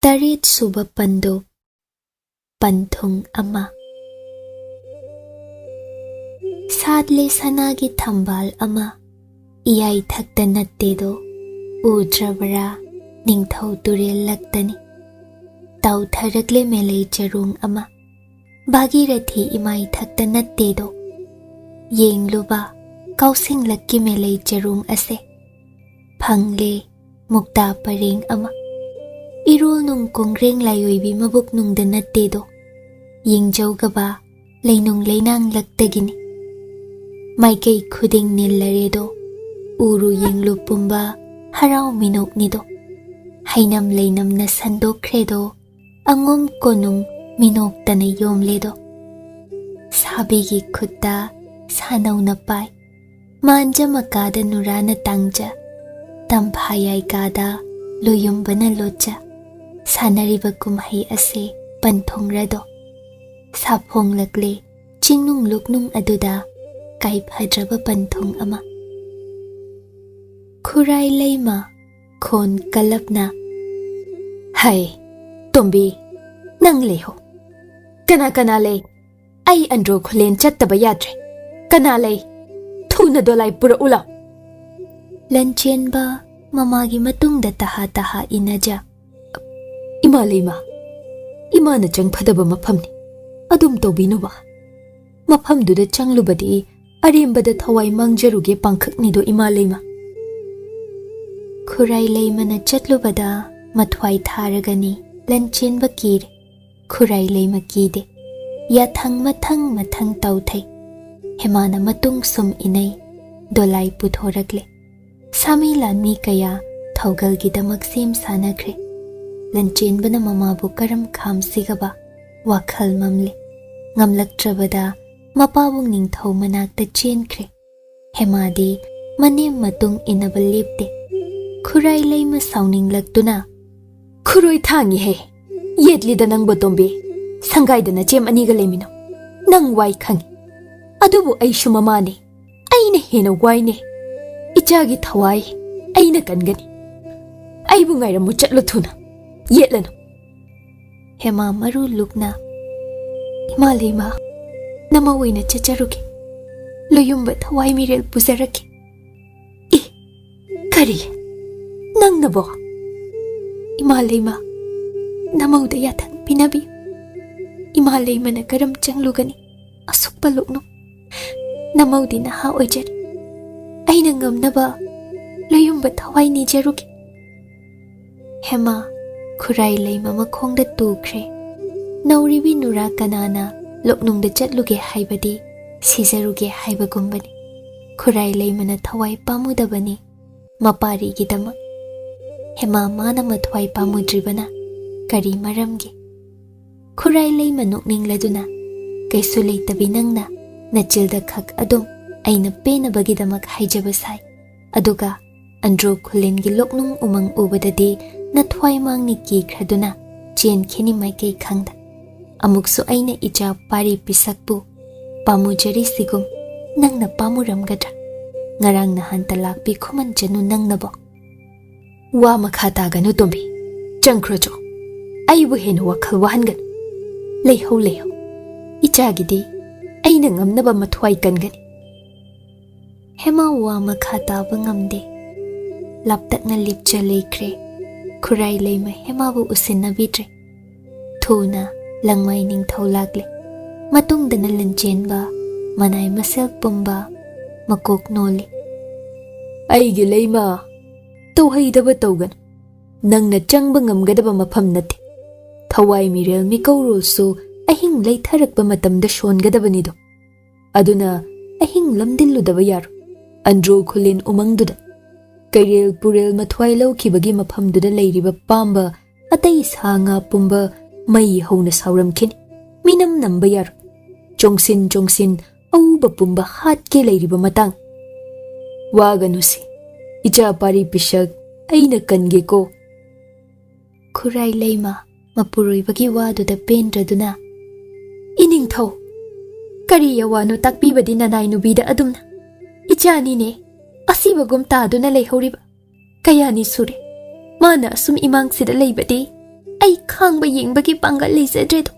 Tarit suba pando panthung ama sadle sanagi thambal ama iyai thakta natte do udrabara ningthau turel laktani tau tharakle melei charung ama bhagirathi imai thakta natte do yengluba kausing lakki melei charung ase phangle mukta pareng ama irul nung kongreng layoibi mabuk nung da natte do yengjaw gaba leinung leinang laktagini maikei khuding nillare do uru yenglu pumba harau minok nido hainam leinam na sandokre do angom konung minok tana yomle do sabigi khutta sanau na pai manja makada nurana tangja tamphayai kada loyumbana locha sanariba kumhai ase panthongrado saphong lakle chingnung luknung aduda kai phadraba panthong ama khurai leima khon kalapna hai tombi nang leho kana le ai andro kholen chattaba yadre kana le thuna dolai pura ula Lanchenba mamagi matungda taha inaja ima leima ima na chang phadaba maphamni adum tobinu ba maphamduda changlubadi arembada thawai mangjaruge pangkhakni do ima leima khurai leima na chatlubada mathwai tharagani Lanchenba kire khurai leima kide ya thang mathang tauthai hemana matung sum inai dolai puthorakle sami lanmi kaya thaugal gidamak sem sanakre Lanchenbana mamabu karam khamsigaba WakhaL mamle ngamlaktrabada mapabung ningthau manakta chenkre hemadi manem matung inaba lepte khurai leima sauning laktuna khuroi thangi he yetli da nang botombe sangai da na chem ani ga lemino nang wai khangi adubu aishu mamane aina hena wai ne ichagi thawai aina kangani aibu ngaira mu chatlo thuna yetlano hema maru lukna imalema nama waina chacharuke loyumba thawai mirel puzarake I kari nang nabo imalema namauda yathang pinabi imalema na karam changlugani asukpa lukno namaudi na ha oijar aina ngamnaba loyumba thawai ni jaruke hema khurai leima makhongda tukre nauribi nura kanana loknungda chatluge haibadi sijaruge haibagumbani khurai leimana thawai pamudabani mapari gidama hema mana mathwai pamudribana kari maramge khurai leima nokningladuna kaisu leitabi nangna nachilda khak adum aina pena bagidamak haijaba sai aduga andro khulengi loknung umang ubadadi nathwai mangni ki khraduna chen kheni maikei khangda amuksu aina ija pari pisakbu pamujari sigum nangna pamuramgadra ngarang na hantalak pi khuman janu nangnabo wa makhata ganu tombi changkhrojo aibu hen WakhaL wahangan leiho ija gidi aina ngamnaba mathwai kangani hema wa makhata bangamde laptakna lipcha lekre khurai leima hema bu usinabidre thuna langmai ningthau lagle matungdana Lanchenba manai masel pumba makok noli aigi leima tauhaidaba taugan nangna changba ngamgadaba mafam nate thawai mirel mikawrulsu ahing leitharakba matamda shongadabanido aduna ahing lamdilludaba yaro andro khulin umangduda kairel purel mathwai laukibagi mafamduda leiriba pamba atai sanga pumba mai hauna sauramkhini minam namba yaro chongsin auba pumba hatke leiriba matang waganusi ija pari pisak aina kange ko khurai leima mapuroibagi waduda pendraduna iningthau Kari yawano takpibadi nanay nubida adumna. Ichani ne, asibagum taduna layhoriba. Kaya ni sure, mana asum imang sida laybadi, ay khangba yengbagi panggal laysadredo.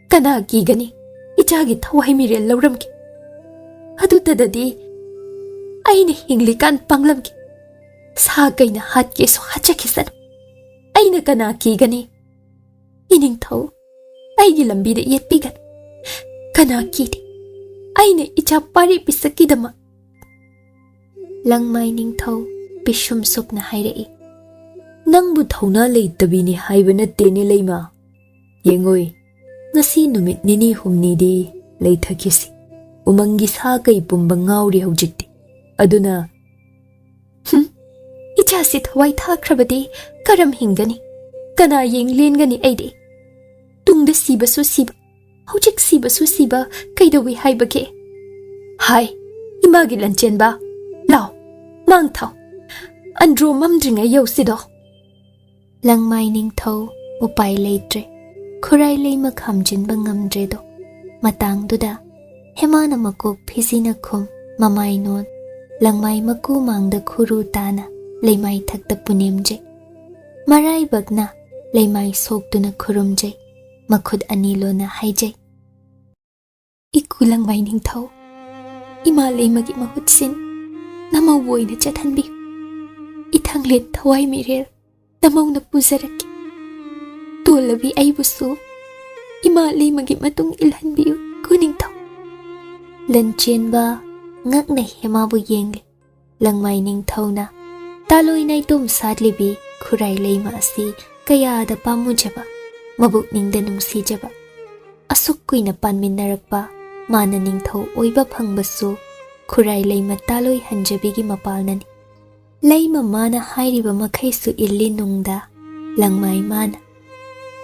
Kana gigani, ichagi thawai mirel lawramki. Adutadadi, ay na hinglikan panglamki. Sagay na hatke so hatchakisan. Ay na kana gigani. Ining thaw, ay gilambida iyatpigan. Kana kiti, ay na ichapari pisakidama. Langmay ning thaw, pishum sup na hayrai. Nangbu thawna laytabini hayba natte ni layma. Yengoy, ngasi numit nini humni di laythakisi. Umangi sagay pumbang ngawri haujikti. Aduna, ichasi thawai thakrabadi karam hingani. Kana yenglin gani aydi. Tungda siba su siba. Haujik siba su siba kaidawi haibake. Hai, imagi Lanchenba. Lao, mang thaw. Andro mamdringa yausido. Langmay ning thaw upay laytre. Kuray layma khamjinba ngamdredo. Matang duda, hemana makuk phizina khum mamay non. Langmay maku mangda khuru tana laymay thakta punemje. Maray bagna laymay soktuna khurumje. Makhud anilo na haijay. Iku langmay ning thaw. Ima laymagi mahutsin. Namawoy na chathanbi. Ithanglit thawai mirel. Namaw na puzaraki. Tulabi ay buso. Ima laymagi matung ilhanbiyo. Kuning thaw. Lanchenba ngak na hemabu yengle. Langmay ning thaw na. Taloy na itum sadlibi. Kuray layma asi kaya da pamujaba. Mabuk ning da nungsijaba. Asuk kuy na panminarakpa. Mana ning thaw oiba phangbaso. Kuray layma taloy hanjabigi mapalnani. Layma mana hairiba makhaisu illi nungda. Langmay mana.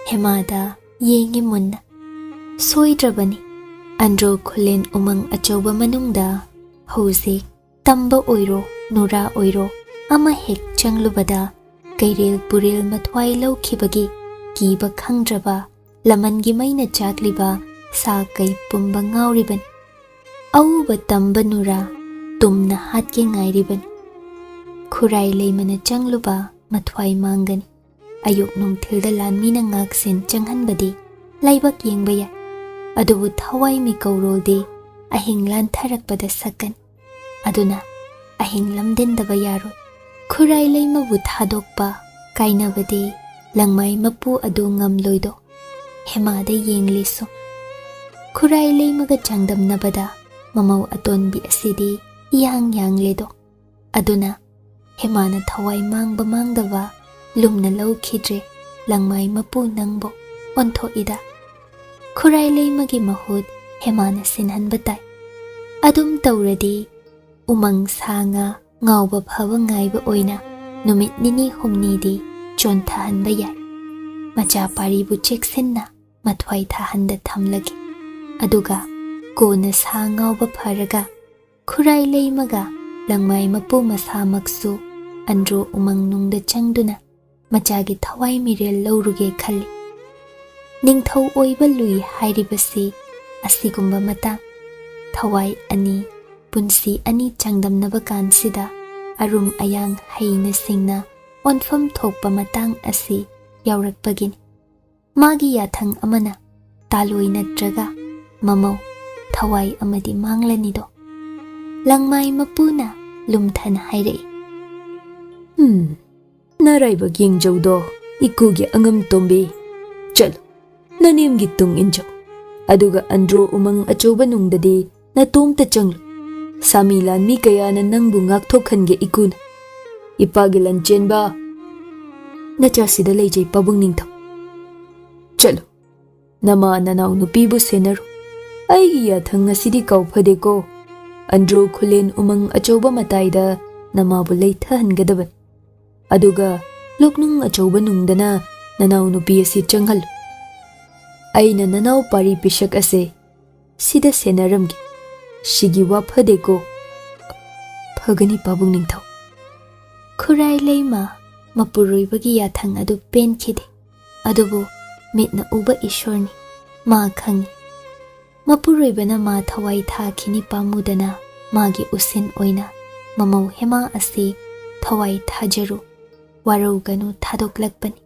Hemada yengi munna. Soidrabani. Andro khulen umang achauba manungda. Hauzik tamba oiro nura oiro. Ama hek changlubada. Kairil puril mathwai lawkhibagi. Kiba khangdraba. Lamangi mayna chakliba. Sa kay pumba ngawriban. Auba tamba nura. Tumna hatke ngairiban. Kuray laymana changluba. Mathwai mangani. Ayuk nung tilda lanmina ngaksin changhanbadi. Laybak yengbaya. Adubu thawai mi kaurolde. Ahing lan tharakpada sakan. Aduna. Ahing lamdendaba yaro. Kuray layma bu thadokpa. Kainabadi. Langmay mapu adu ngamloido. Hemada yengliso. Kuray laymaga changdamnabada. Mamaw atonbi asidi. Yang ledo. Aduna. Hemana thawai mangba mangdaba. Lumna lawkhidre. Langmay mapu nangbo. Ontho ida. Kuray laymagi mahud. Hemana sinhanbatay. Adum tawradi. Umang sanga. Ngawba phaba ngayba oina. Numit nini humnidi. Chon thahanba yay. Macha paribu cheksinna. Mathwai thahanda thamlagi. Aduga. Kona sa ngawba pharaga. Kuray laymaga. Langmay mapu masamaksu. Andro umang nungda changduna. Machagi thawai mirel lawruge khali. Ningthaw oiba lui hairibasi. Asigumba matang. Thawai ani. Punsi ani changdamnaba kansida. Arum ayang hayna singna. Onfam thokpa matang asi. Yaurakpagini. Magi yathang amana. Taloy natraga. Mamaw. Thawai amadi manglanido. Langmay mapuna. Lumthan hayrai. Naraybag yengjawdo. Ikugi angam tombe. Chalo. Nanimgi tung injaw. Aduga andro umang achawba nungdadi. Natumta changlo. Samilan mi kaya na nangbu ngakthokhange ikuna. Ipagi Lanchenba. Nachasida layjay pabung ningthaw. Chalo. Nama nanaw nupibu senaro. Ay yathang ngasidi kaupfadeko. Andro khulen umang achawba matayda namabu laythahangadban. Aduga loknung achawba nungdana nanaw nupi asi changhal. Ayna nanaw pari pishak ase. Sida senaramgi. Shigi wapfadeko. Phagani pabung ningthaw. Kuray layma mapuroybagi yathang adu penkhide. Adubu mitna uba ishorni. Ma khangi. Mapuroibana ma thawai thakhini pamudana magi usin oina mamau hema asi thawai thajaru waruganu thadoklakpani.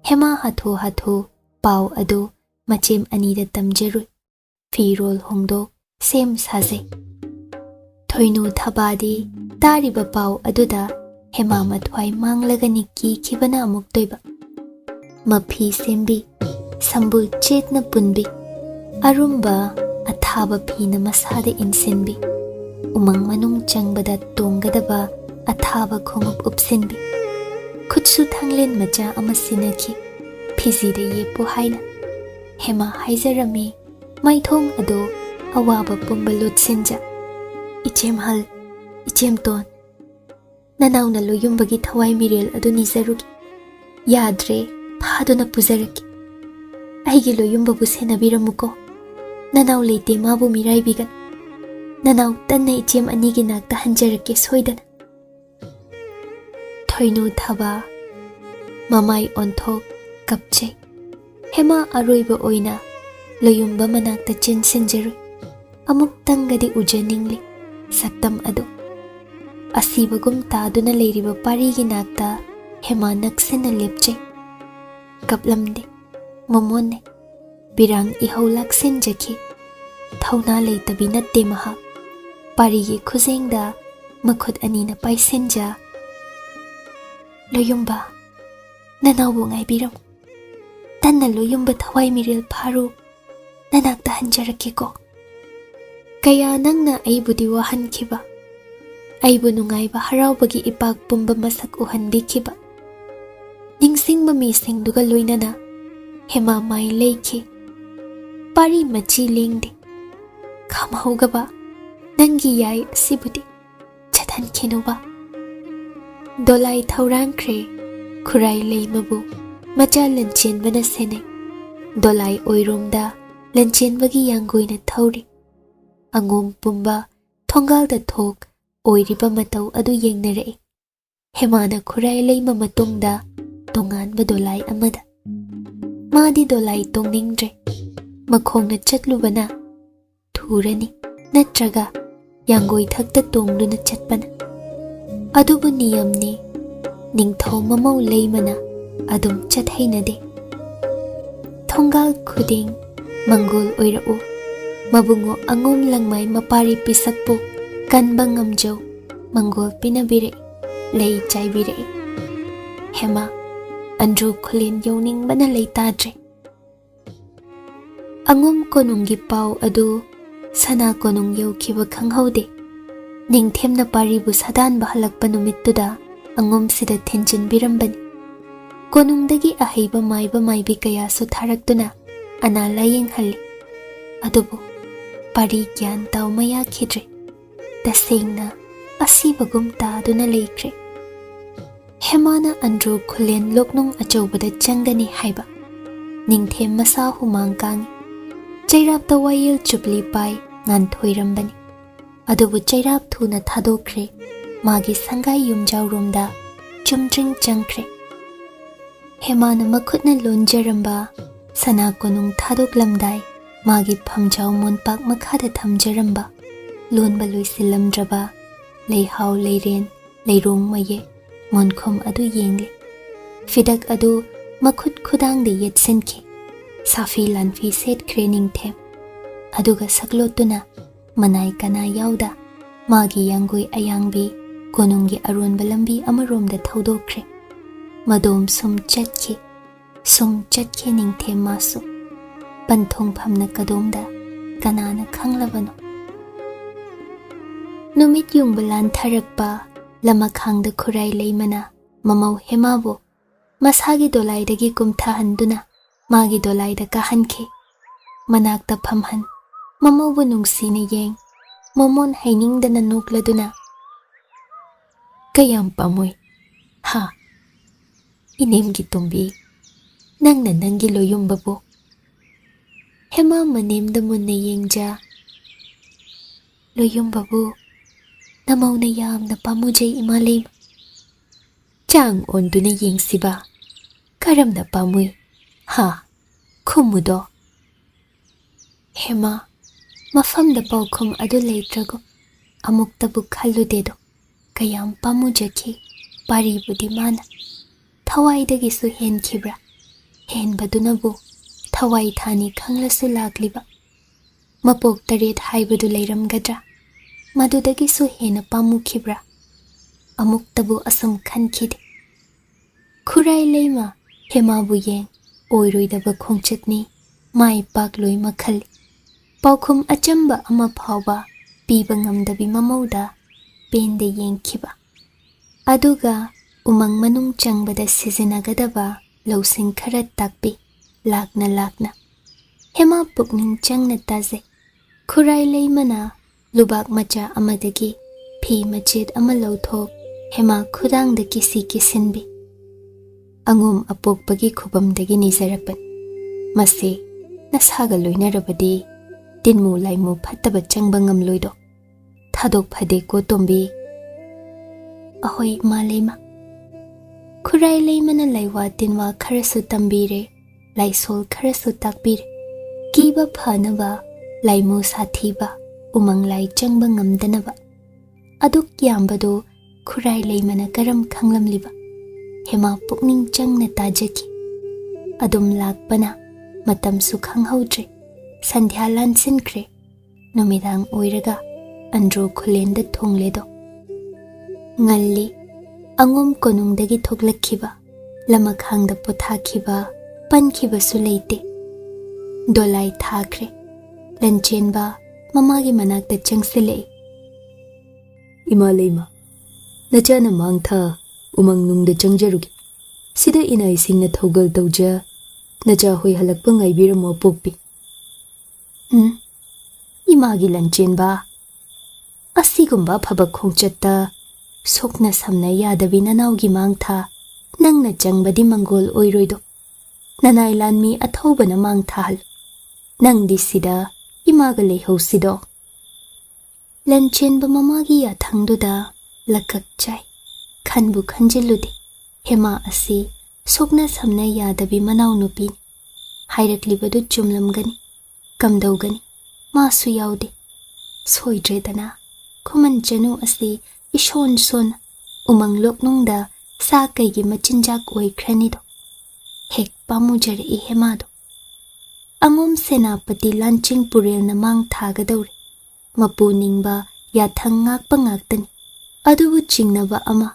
Hema hatho hatho pau adu machem anida tamjaru firol hongdo sem saze. Thoinu thabadi tariba pau aduda hema mathwai manglagani ki khibana amuktoiba. Mafi sembi sambul chetna punbi arumba athaba phina masada insinbi umang manung changbada tongadaba athaba khongup upsinbi khutsu thanglen macha amasinaki phizide yepu haina hema haijarami maithong ado awaba pumbalut sinja ichem hal ichem ton nanauna loyumbagi thawai mirel adu nizarugi yadre phaduna pujaraki aigi loyumbabu senabiramuko nanau leite mabu mirai bigan nanau tanna ichem anigi nakta hanjarake soidana. Thoinu thaba mamai onthok kapche hema aroiba oina loyumba manakta chensinjaru amuk tangadi ujaningli saktam adu asibagum taduna leiriba parigi nakta hema naksena lepche kaplamde momone birang ihau laksin jaki thauna leitabi natte maha parigi khuzengda makhut anina paisenja loyumba nanawu ngai biram tanna loyumba thawai miril pharu nanakta hanjaraki ko kaya nangna aibudi wahan khiba aibu nungai ba harauba gi ipak pumba masak uhanbi khiba ningsingba mi singduga loinana hema mai leiki pari machi lengde khamahugaba nangi yai sibudi chathan khinuba dolai thaurang khre khurai leimabu macha Lanchenbana sene dolai oiromda Lanchenba gi yangoina thauri angom pumba thongal da thok oiriba matau adu yengnare hemana khurai leima matungda tongan ba dolai amada madi dolai tongningdre makhongna chatlubana thurani natraga yangoi thakta tongduna chatpana adubu niyamni ningthau mamau leimana adum chathainade thongal khuding mangol oirau mabungo angom langmai mapari pisakpo kanba ngamjau mangol pinabire lei chaibire hema andru khulin yoning bana leitadre angom konungi pau adu sana konung yaukiba khanghaude ningthemna paribu sadan bahalakpa numittuda angom sida thenjin birambani konungdagi ahaiba maibi kaya su tharaktuna ana layeng halli adubu pari gyan taw maya khidre tasengna asibagum taduna leikre hemana andru khulen loknung achobada changani haiba ningthem masa humang kangi chairap tawayil chupli pai ngan thoirambani adubu chairap thuna thadokre magi sangai yumjau romda chumjring changkre hemana makhutna lonjaramba sana konung thadoklamdai magi phamjau monpak makhada thamjaramba lonba loisilamdraba leihau leiren leirong maye monkhom adu yengle fidak adu makhut khudang de yetsenki safi lanfi set creaning them aduga saklotuna manai kana yauda magi yangoi ayangbi konungi aron balambi amaromda thaudokre madom sum chatki ning them masu panthong phamna kadomda kanana khanglabano numit yungbalan tharakpa lama khangda khurai leimana mamau hemabo masagi dolaidagi kumtha handuna magi dolaida kahankhe manakta phamhan mamaubu nungsine yeng momon hainingdana nokladuna kayam pamoi ha inemgi tumbi nangna nangi loyumbabo hema manemda munna yengja loyumbabu namauna yamna pamujay imalem chang onduna yengsiba karamna pamui ha khumudo Hema mafamda paukhum adu leitrago amuktabu khalludedo kayam pamujaki paribudi mana thawaidagisu henkhibra henbadunabu thawai thani khanglasu lakliba mapok taret haibadu leiramgadra madudagisu hena pamukhibra amuktabu asam khankhide khurai leima hemabu yeng oiroidaba khongchatni mai pakloi makhal paukhum achamba ama phawba piba ngamdabi mamauda pende yengkhiba aduga umang manung changbada sizinagadaba losing khara takpi lakna hema pukning changna taze khurai leimana lubak macha amadagi phi machit ama lawthok hema khudang da kisi kisinbi angum apokpagi khubamdagi nizarapan mase nasaga loinarabadi tinmu laimu phattaba changba ngamloido thadok phade ko tombi ahoi malema khurai leimana laiwa tinwa kharasu tambire laisol kharasu takbir kiba phanaba laimu sathiba umang lai changba ngamdanaba aduk yambado khurai leimana karam khanglamliba hema pukning changna tajaki adum lakpana matam su khanghaudre sandhya lansinkre numidang oiraga andro khulenda thongledo ngalli angum konungdagi thoklakhiba lamakhangda pothakhiba pankhiba su leite dolai thakre Lanchenba mamagi manakta changsile ima leima nachana mangtha umang nungda changjarugi sida ina isingna thogal tawja nacha hoi halakpa ngaibiramo pokpi imagi Lanchenba asigumba phaba khongchatta sokna samna yadabi nanaugi mangtha nangna changbadi mangol oiroido nanai lanmi athobana mangtha hal nangdi sida imaga leihosido Lanchenba mamagi yathangduda lakak chai khanbu khanjilude hema asi sokna samna yadabi manau nupi hairaklibedu chumlamgani kamdaugani masu yaude soidredana khuman chanu asi ishon son umang loknungda sa kaigi machinjak oikranido hek pamujare I hemado angom senapati lanching purel na mang thagadawre mapuningba yathang ngakpa ngaktani adubu chingnaba ama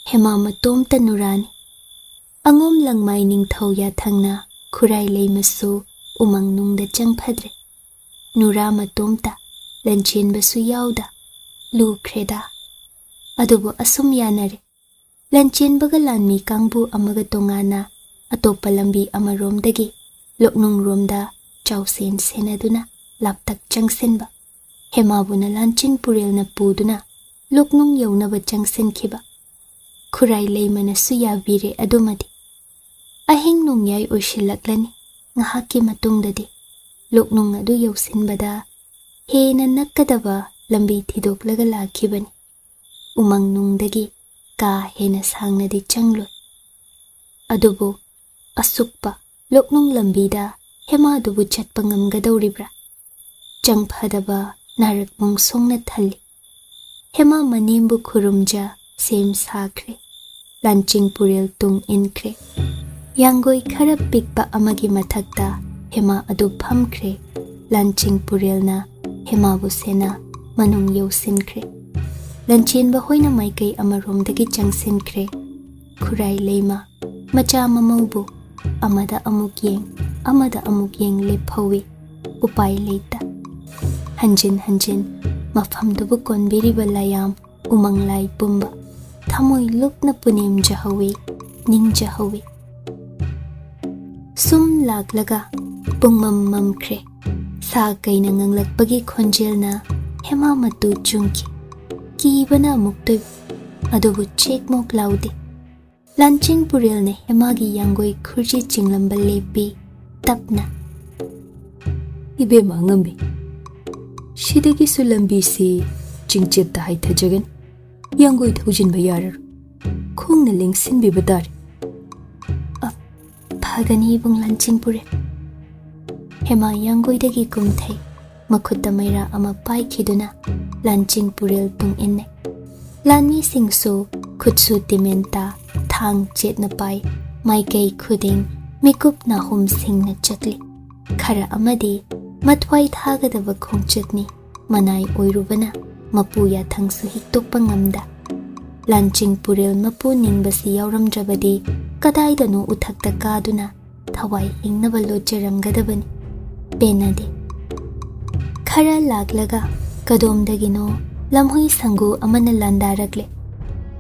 hema matom tanurani angom langmai ningthau yathangna khurai leimasu umang nungda changphadre nura matomta Lanchenba su yauda lukreda adubu asum yanare Lanchenbaga lanmi kangbu amaga tongana atopa lambi amaromdagi loknung romda chausen senaduna laptak changsenba hemabuna lanching purelna puduna loknung yaunaba changsenkhiba khurai leimana su yabire adumadi ahing nungyai oishilaklani ngahaki matungdadi loknung adu yausinbada hena nakkadaba lambi thidoklaga lakhibani umang nungdagi ka hena sangnadi changloi adubu asukpa loknung lambida hema adubu chatpa ngamgadawribra changphadaba narak mongsongna thalli hema manimbu khurumja sem sakre lanching purel tung inkre yangoi khara pikpa amagi mathakta hema adu phamkre lanching purelna hema bu sena manung yausinkre Lanchenba hoina maikai amaromdagi changsinkre khurai leima macha mamaubu amada amuk yeng lephawi upai leita hanjin mafamdubu konbiriba layam umanglai pumba thamoi lukna punim jahawi ning jahawi sum laklaga pungmam mamkre sa kaina nganglakpagi khonjelna hema matu chungki kibana muktoi adubu chek mok laude Lanching purelne hemagi yangoi khurji chinglamba lepi tapna ibe mangambe shidagi sulambi si chingchepta haithajagan yangoi thujinba yarar khongna lengsinbi badar phagani bung Lanching pure Hema yangoidagi kumthai makhutta maira ama paikiduna lanching puril tung inne lanmi singsu khutsu timenta thang chetna pai maikai khuding mikup na hum singna chatli khara amadi mathwai thagadaba khongchatni manai oirubana mapu ya thangsu hiktokpa ngamda lanching puril mapu ningbasi yauramdrabadi kadaidanu uthakta kaduna thawai hingnaba lojaramgadabani penade khara laglaga kadomdagino lamhui sangu amana landarakle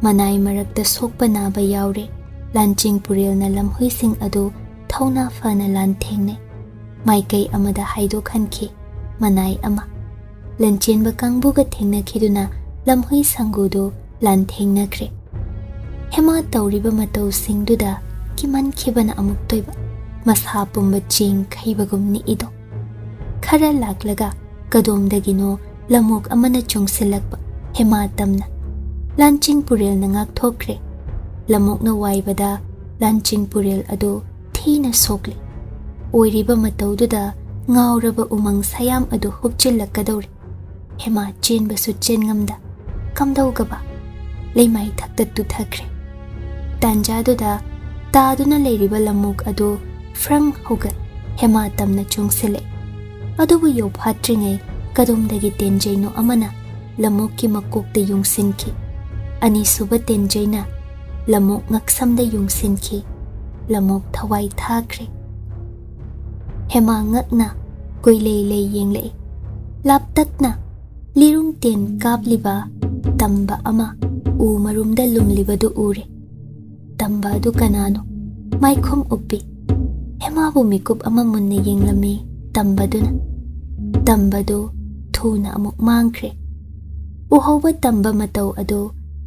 manai marakta sokpa naba yaure lanching puril na lamhui sing adu thauna fana lanthengne maikai amada haido khanki manai ama Lanchenba kangbuga thengna khiduna lamhui sangudu lanthengna kre hema tawriba matau singduda kiman khibana amuk toiba masa pumba ching khaibagumni ido khara laklaga kadomdagino lamuk amana chungsilakba hema tamna lanching puril na ngak thokre lamuk na waibada lanching puril ado thina sokle oiriba mataududa ngauraba umang sayam ado hupchilakadori hema chenba su chen ngamda kamdaugaba leimai thakta tu thakre tanjaduda taduna leiriba lamuk ado frang hoga hema tamna chungsile adubu yo phatringai kadomdagi tenjaino amana lamukki makokta yungsinki ani suba tenjaina lamuk ngaksamda yungsinki lamuk thawai thakre hema ngakna koilei lei yengle laptakna lirung ten kapliba tamba ama u marumda lumlibadu ure tamba du kanano maikhom uppi hema bu mikup ama munne yenglami tambaduna tambadu thuna amuk mangkre uhoba tamba matau ado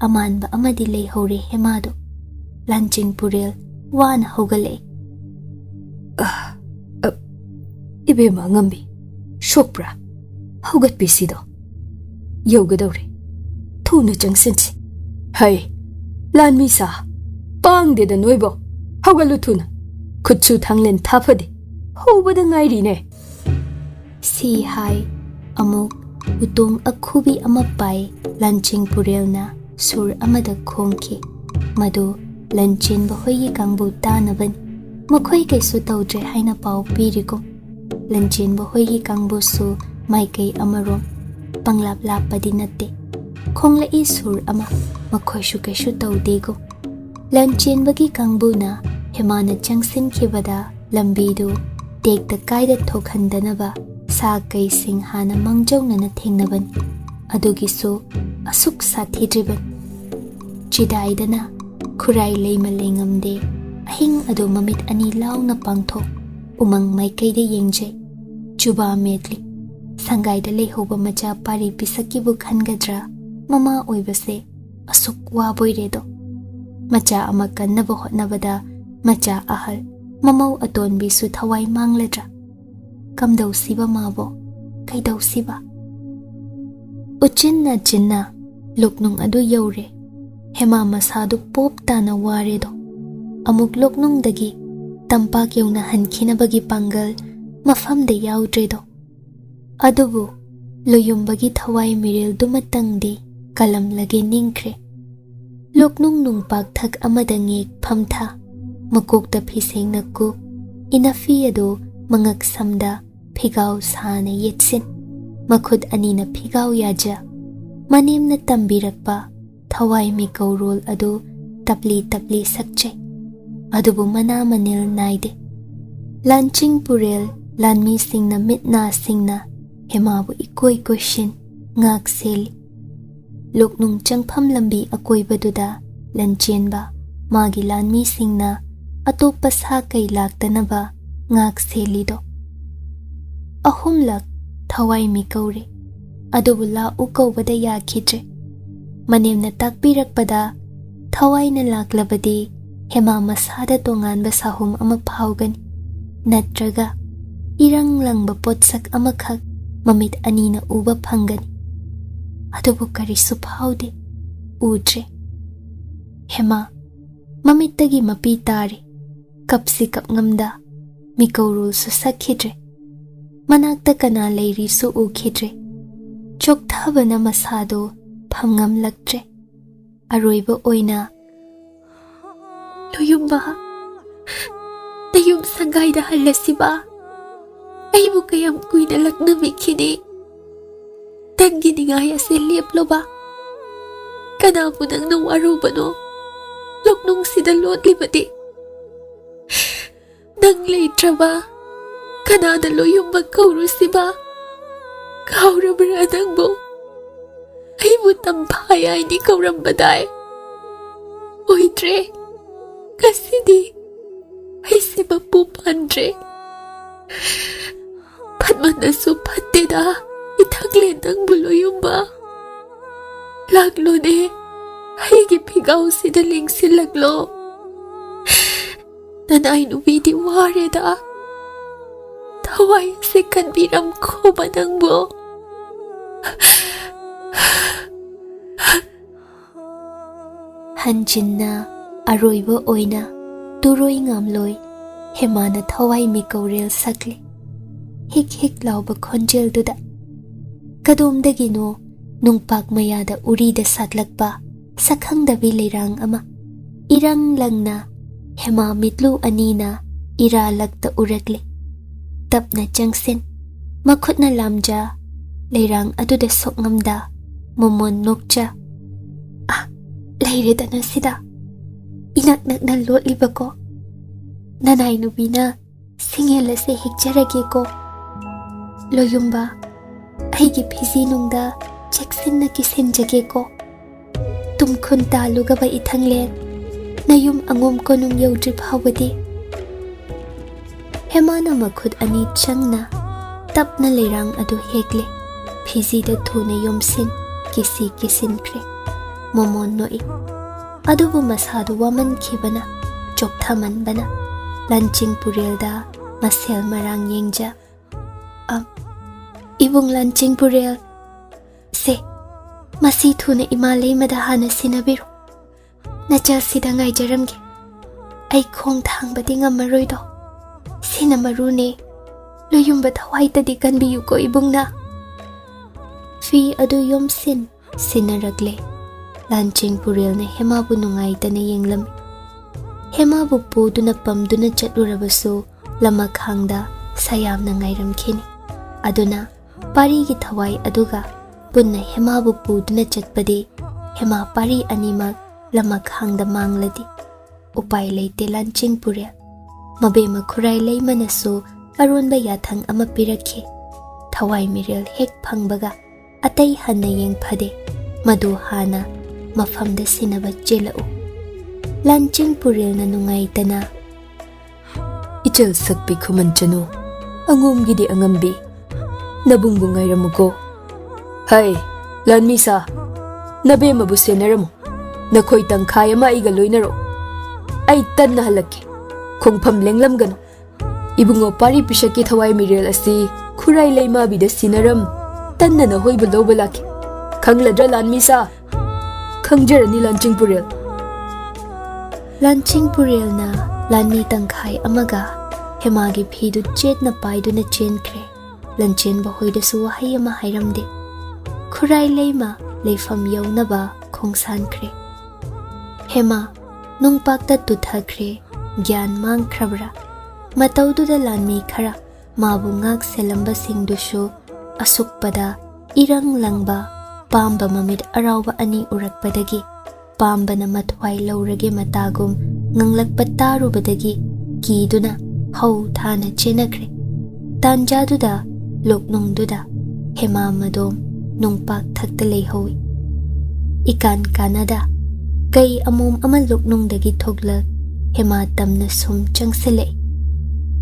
amanba amadi lei hore hemado lanching puril wan hogale ibema ngambi shokpra hogat pisido yogadore thuna changsinchi hai lanmi sa pangde da noibo hogalu thuna khutsu thanglen thafade hobada ngairi ne si hai amuk utong akhubi ama pai lanching purelna sur amada khongki madu Lanchenba hoyi kangbu tanaban makhoi kaisu tawdre haina pau piriko Lanchenba hoyi kangbu su maikai amarom panglap lapadi natte khongla I sur ama makhoi shu kaisu tawdego Lanchenba ki kangbu na hemana changsin khibada lambidu tekta kaida thokhandanaba sa kai sing hana mangjawna na thengnaban adugisu asuk sathidriban chidaidana Kurai leima lengamde ahing ado mamit ani launa pangthok umang maikai de yengjai chuba metli sangai da lehoba macha pari pisakibu khangadra mama oibase asuk wa boiredo macha ama kannaba hotnabada macha ahal mamau atonbi su thawai mangledra kamdau siba mabo kaidau siba uchinna chinna loknung ado yaure hema masadu pop tana waredo amuk loknung dagi tampak yawna hankinabagi pangal mafam de yaudredo adubu loyumbagi thawai miril dumatangdi kalam lagi ningkre loknung nungpak thak amadangik phamtha makokta phiseng naku inafi ado mangak samda phigau sana yetsin makhud anina phigau yaja manemna tambirakpa thawai mi kaurol adu tapli tapli sakchai adubu mana manil naide lanching purel lanmi singna mitna singna hemabu ikoi koshin ngak sel loknung changpham lambi akoi baduda Lanchenba magi lanmi singna atoppa sa kai laktanaba ngak selido ahumlak thawai mi kaure adubu la ukawbada yakhidre manemna takpirakpada thawaina laklabadi hema masada tonganba sahum ama phawgani natraga irang langba potsak amakhak mamit anina uba phangani adubu karisu phawde udre hema mamittagi mapi tare kapsi kapngamda mikaurul su sakhidre Manakta kana leirisu ukhidre. Chokthabana masado phamngamlaktre. Aroiba oina. Loyumba. Nayum sangayda halasiba. Aibu kayam kuina laknamikhini. Tanginingay ase liaploba. Kanamu nang nawarubano. Loknong sinalot libati. Nang leitraba. Kanada loyumba kaurusiba. Kaurabra nangbo. Aibu tampaya ini kaurambaday. Oidre. Kasidi. Aisi mapupandre. Padmanasu patida. Itaglen ng buloyumba. Laglo ne. Haigipigaw sinaling silaglo. Nanay nubidi wareda. Taway si kanbiram ko manangbo. Hanjin na aroiba oina. Turoy ngamloy. Hemana taway mikaurel sakli. Hik-hik lauba konjel duda. Kadumdagino nung pagmayada urida satlagpa sakhangdabi leirang ama. Irang lang na hema mitlu anina iralagta urakli. Tapna jangsin makut na lamja leirang aduda sokngamda momon nokja. Ah, leirida na sida. Inaknak na lotliba ko. Nanay nubina singela se hikjarage ko. Loyumba. Aigi pisi nungda Jackson na kisinjage ko. Tumkun taluga ba itanglen Nayum angom ko nung yaudrip hawadi. Hemana makhud ani chang na Tap na leirang adu hegle Pisi da thuna yumsin Kisi kisin kre Momon noi Adu bu masadu waman kibana Chok thaman bana Lanching puril da Masel marang yengja Ibong Lanching puril Se Masi thuna imalay madahana sinabiru Nachal sida ngay jaramge Ay khong thang badi nga maroy do Sinamaru ne Loyum ba thaway tadi kanbiyu ko ibong na Fi adu yomsin Sinaragle Lanching puril na hemabu nungay ta na yenglam Hemabu po duna pam duna chatlurabaso Lamak hangda sayam na ngayram kini Aduna Parigi thawai aduga punna hemabu puduna chatpadi hema pari animak lamak hangda mangladi upai leite Lanching purel mabe makhurai leimanasu aronba yathang ama pirakhe thawai mirel hek phangbaga atai hanna yeng phade madu hana mafamda sinaba chelau Lanching purel na nungai tana ichal sakpi khuman chanu angum gidi angambi Nabungbungay ramo ko. Hay, Lanmisa, nabe mabuse na ramo. Nakoy tangkaya maigaloy na ro. Ay tan na halaki. Kung pamlenglam gano. Ibungo pari pisaki thaway mirel asi kuray lay mabida sinaram. Tan na nahoy balaw balaki. Kang ladra Lanmisa. Kang jara ni Lanching purel. Lanching purel na Lanmi tangkay amaga. Hemagi phidu chet na paidu na chen kre. Lanchenba hoida su wahay ama hayramde. Kuray leima leifam yawnaba khongsan kre. Hema nung pakta tuthakre gyan mang krabra. Matawduda Lanmi khara mabu ngak selamba singdushu asukpada irang langba pamba mamid arawba ani urakpadagi pamba na matway laurage matagum nganglakpa tarubadagi kiduna hau thana chenakre. Tanjaduda Loknongduda hema madom nungpak thakta leihowi. Ikan Canada kay amom amal loknongdagi thoglak hema tamna sum changsele.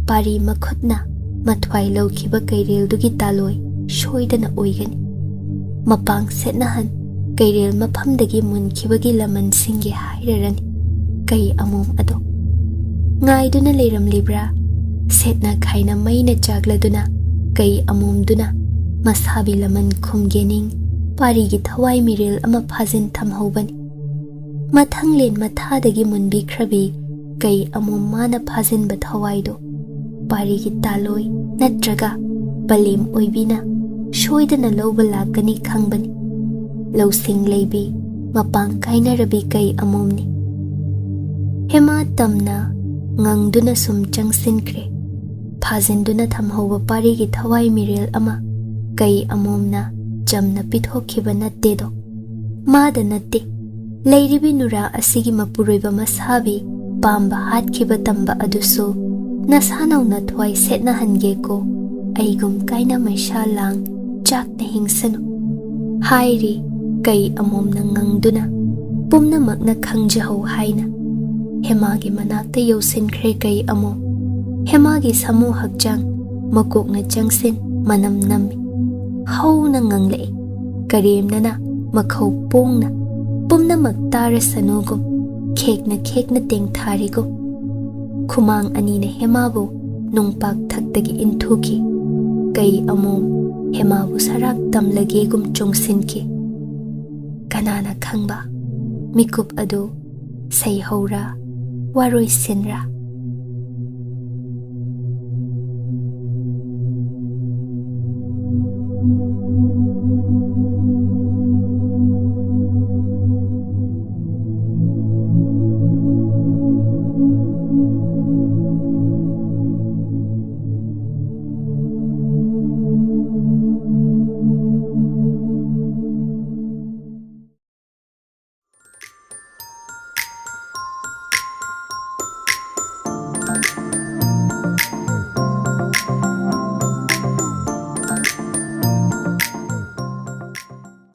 Pari makhutna matway lawkiba kayreldugi taloy shoydana oigani. Mapang setnahan kayrel maphamdagi munkibagi laman singge hairarani kay amom ado. Ngayduna leiram libra setna khaina mayna jagladuna kay amumduna masabi laman khumgening parigi thawai mirel ama phajin thamhobani mathanglen mathadagi munbi khrabi kay amum mana phajin ba thawai do parigi taloi natraga ꯄꯂꯦꯝ ꯑꯣꯏꯕꯤꯅ ꯁꯣꯏꯗꯅ ꯂꯧꯕ ꯂꯥꯛꯀꯅꯤ ꯈꯪꯕꯅꯤ꯫ ꯂꯧꯁꯤꯡ ꯂꯩꯕꯤ ꯃꯄꯥꯡ ꯀꯥꯏꯅꯔꯕꯤ ꯀꯩ ꯑꯃꯣꯝꯅꯤ꯫ ꯍꯦꯃꯥ ꯇꯝꯅ ꯉꯪꯗꯨꯅ ꯁꯨꯝ ꯆꯪꯁꯤꯟꯈ꯭ꯔꯦ꯫ ꯐꯥꯖꯤꯟꯗꯨꯅ ꯊꯝꯍꯧꯕ ꯄꯥꯔꯤꯒꯤ ꯊꯋꯥꯏ ꯃꯤꯔꯦꯜ ꯑꯃ ꯀꯩ ꯑꯃꯣꯝꯅ ꯆꯝꯅ ꯄꯤꯊꯣꯛꯈꯤꯕ ꯅꯠꯇꯦꯗꯣ꯫ ꯃꯥꯗ ꯅꯠꯇꯦ, ꯂꯩꯔꯤꯕꯤ ꯅꯨꯔꯥ ꯑꯁꯤꯒꯤ ꯃꯄꯨꯔꯣꯏꯕ ꯃꯁꯥꯕꯤ ꯄꯥꯝꯕ ꯍꯥꯠꯈꯤꯕ ꯇꯝꯕ ꯑꯗꯨꯁꯨ ꯅꯁꯥ ꯅꯧꯅ ꯊꯋꯥꯏ ꯁꯦꯠꯅꯍꯟꯒꯦꯀꯣ, ꯑꯩꯒꯨꯝ ꯀꯥꯏꯅ ꯃꯩꯁꯥ ꯂꯥꯡ ꯆꯥꯛꯅ ꯍꯤꯡꯁꯅꯨ ꯍꯥꯏꯔꯤ ꯀꯩ ꯑꯃꯣꯝꯅ ꯉꯪꯗꯨꯅ ꯄꯨꯝꯅꯃꯛꯅ ꯈꯪꯖꯍꯧ ꯍꯥꯏꯅ꯫ ꯍꯦꯃꯥꯒꯤ ꯃꯅꯥꯛꯇ ꯌꯧꯁꯤꯟꯈ꯭ꯔꯦ ꯀꯩ ꯑꯃꯣꯝ꯫ ꯍꯦꯃꯥꯒꯤ ꯁꯥꯃꯨ ꯍꯛꯆꯥꯡ ꯃꯀꯣꯛꯅ ꯆꯪꯁꯤꯟ ꯃꯅꯝ ꯅꯝꯃꯤ꯫ ꯍꯧꯅ ꯉꯪꯂꯛꯏ ꯀꯔꯦꯝꯅꯅ ꯃꯈꯧ ꯄꯣꯡꯅ, ꯄꯨꯝꯅꯃꯛ ꯇꯥꯔꯁꯅꯨꯒꯨꯝ ꯈꯦꯛꯅ ꯈꯦꯛꯅ ꯇꯦꯡꯊꯥꯔꯤꯒꯨꯝ꯫ ꯈꯨꯃꯥꯡ ꯑꯅꯤꯅ ꯍꯦꯃꯥꯕꯨ ꯅꯨꯡꯄꯥꯛ ꯊꯛꯇꯒꯤ ꯏꯟꯊꯨꯈꯤ꯫ ꯀꯩ ꯑꯃꯣꯝ ꯍꯦꯃꯥꯕꯨ ꯁꯔꯥꯛ ꯇꯝꯂꯒꯦꯒꯨꯝ ꯆꯣꯡꯁꯤꯟꯈꯤ꯫ ꯀꯅꯥꯅ ꯈꯪꯕ ꯃꯤꯀꯨꯞ ꯑꯗꯨ ꯁꯩꯍꯧꯔꯥ ꯋꯥꯔꯣꯏꯁꯤꯟꯔꯥ?